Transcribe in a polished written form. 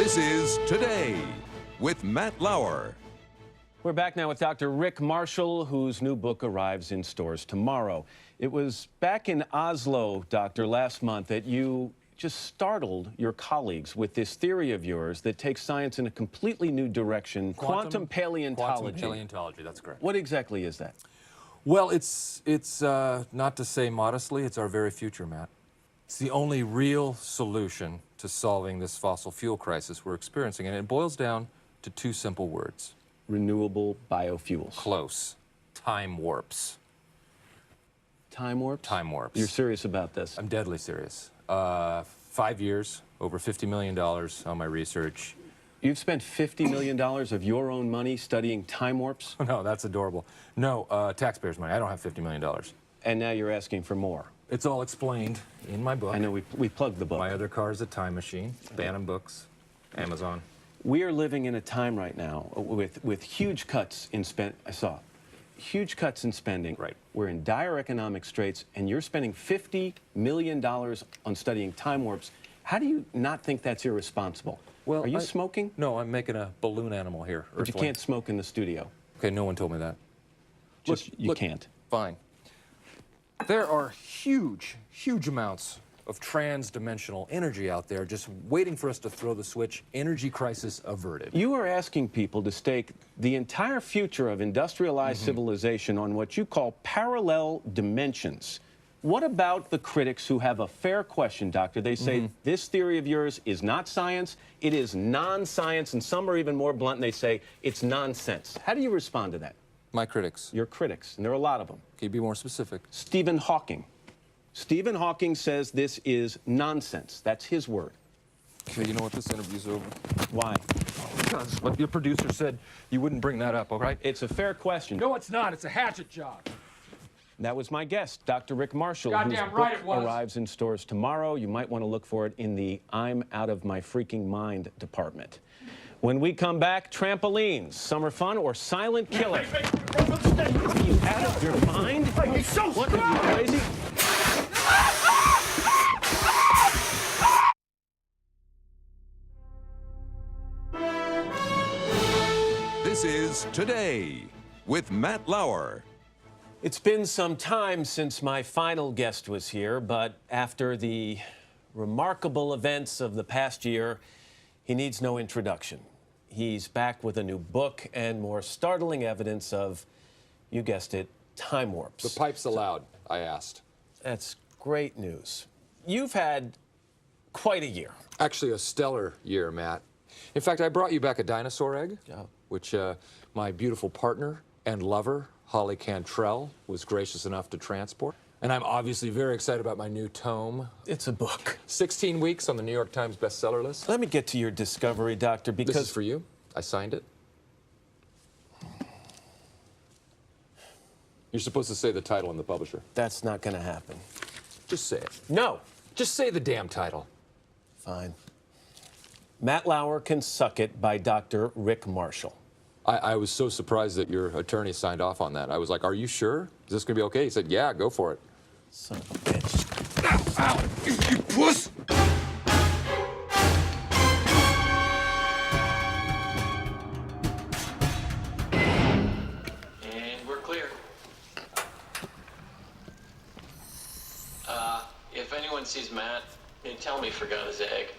This is Today with Matt Lauer. We're back now with Dr. Rick Marshall, whose new book arrives in stores tomorrow. It was back in Oslo, Doctor, last month that you just startled your colleagues with this theory of yours that takes science in a completely new direction, quantum paleontology. Quantum paleontology, that's correct. What exactly is that? Well, it's not to say modestly, it's our very future, Matt. It's the only real solution to solving this fossil fuel crisis we're experiencing, and it boils down to two simple words. Renewable biofuels. Close. Time warps. Time warps? Time warps. You're serious about this? I'm deadly serious. 5 years, over $50 million on my research. You've spent $50 million of your own money studying time warps? No, that's adorable. No, taxpayers' money. I don't have $50 million. And now you're asking for more. It's all explained in my book. I know we plugged the book. My other car is a time machine. Bantam Books, Amazon. We are living in a time right now with huge cuts in huge cuts in spending. Right. We're in dire economic straits, and you're spending $50 million on studying time warps. How do you not think that's irresponsible? Well, are you smoking? No, I'm making a balloon animal here. But you can't smoke in the studio. Okay, no one told me that. You can't. Fine. There are huge amounts of trans-dimensional energy out there just waiting for us to throw the switch. Energy crisis averted. You are asking people to stake the entire future of industrialized civilization on what you call parallel dimensions. What about the critics who have a fair question, Doctor? They say this theory of yours is not science, it is non-science, and some are even more blunt and they say it's nonsense. How do you respond to that? My critics. Your critics, and there are a lot of them. Can you be more specific? Stephen Hawking. Stephen Hawking says this is nonsense. That's his word. Okay, you know what? This interview's over. Why? Because what your producer said, you wouldn't bring that up, all right? It's a fair question. No, it's not. It's a hatchet job. That was my guest, Dr. Rick Marshall, Goddamn whose right book it was. arrives in stores tomorrow. You might want to look for it in the I'm Out of My Freaking Mind department. When we come back, trampolines, summer fun, or silent killer. Are you out of your mind? You're so What, strong. are you crazy? This is Today with Matt Lauer. It's been some time since my final guest was here, but after the remarkable events of the past year, he needs no introduction. He's back with a new book and more startling evidence of, you guessed it, time warps. The pipe's allowed, I asked. That's great news. You've had quite a year. Actually, a stellar year, Matt. In fact, I brought you back a dinosaur egg, which my beautiful partner and lover, Holly Cantrell, was gracious enough to transport. And I'm obviously very excited about my new tome. It's a book. 16 weeks on the New York Times bestseller list. Let me get to your discovery, Doctor, because... This is for you. I signed it. You're supposed to say the title and the publisher. That's not going to happen. Just say it. No. Just say the damn title. Fine. Matt Lauer Can Suck It by Dr. Rick Marshall. I was so surprised that your attorney signed off on that. I was like, are you sure? Is this going to be okay? He said, yeah, go for it. Son of a bitch. Ow! You puss! And we're clear. If anyone sees Matt, tell me he forgot his egg.